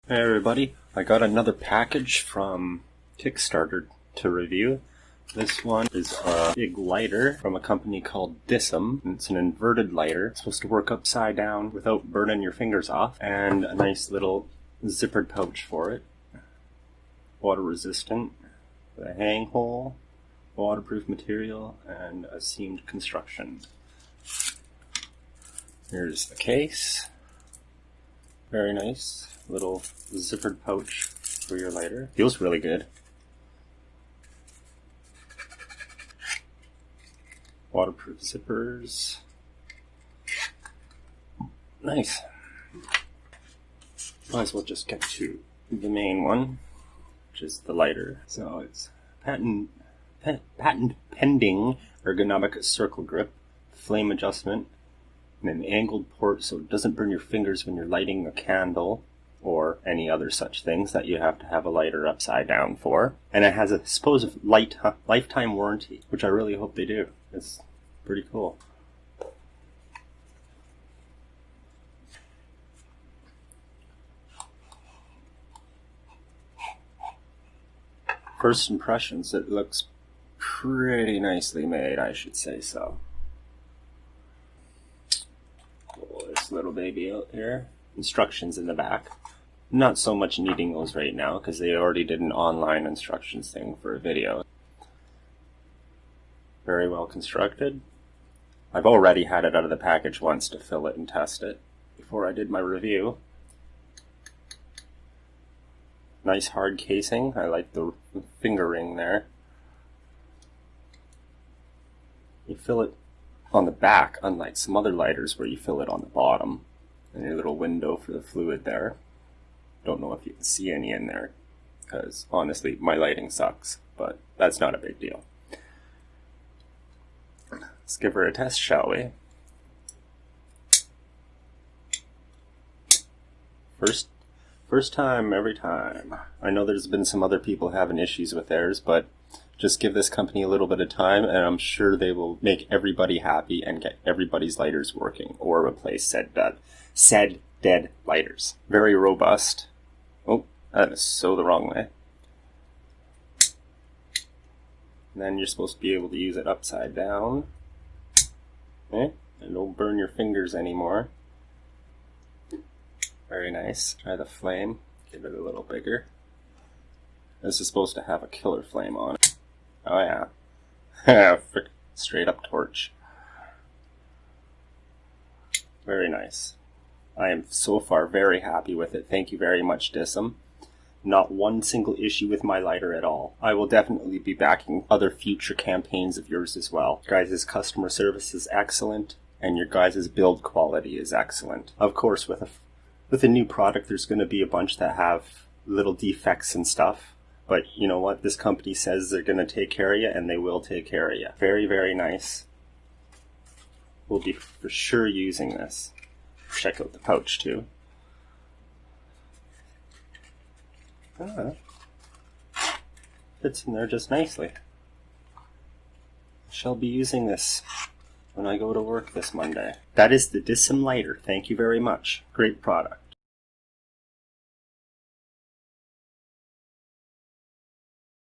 Hey everybody, I got another package from Kickstarter to review. This one is a big lighter from a company called Dissim. It's an inverted lighter. It's supposed to work upside down without burning your fingers off. And a nice little zippered pouch for it. Water resistant, with a hang hole, waterproof material, and a seamed construction. Here's the case. Very nice. Little zippered pouch for your lighter. Feels really good. Waterproof zippers. Nice. Might as well just get to the main one, which is the lighter. So it's patent pending ergonomic circle grip, flame adjustment, and an angled port so it doesn't burn your fingers when you're lighting a candle or any other such things that you have to have a lighter upside down for. And it has a supposed lifetime warranty, which I really hope they do. It's pretty cool. First impressions, it looks pretty nicely made, I should say so. Pull this little baby out here. Instructions in the back. Not so much needing those right now because they already did an online instructions thing for a video. Very well constructed. I've already had it out of the package once to fill it and test it before I did my review. Nice hard casing. I like the fingering there. You fill it on the back, unlike some other lighters where you fill it on the bottom. And your little window for the fluid there. Don't know if you can see any in there, because honestly, my lighting sucks, but that's not a big deal. Let's give her a test, shall we? First time, every time. I know there's been some other people having issues with theirs, but just give this company a little bit of time, and I'm sure they will make everybody happy and get everybody's lighters working, or replace said dead lighters. Very robust. Oh, that is so the wrong way. And then you're supposed to be able to use it upside down. Okay? And don't burn your fingers anymore. Very nice. Try the flame. Give it a little bigger. This is supposed to have a killer flame on it. Oh yeah. Straight up torch. Very nice. I am so far very happy with it. Thank you very much, Dissim. Not one single issue with my lighter at all. I will definitely be backing other future campaigns of yours as well. Your guys' customer service is excellent, and your guys' build quality is excellent. Of course, with a new product, there's going to be a bunch that have little defects and stuff. But you know what? This company says they're going to take care of you, and they will take care of you. Very, very nice. We'll be for sure using this. Check out the pouch too. Fits in there just nicely. Shall be using this when I go to work this Monday. That is the Dissim lighter. Thank you very much. Great product.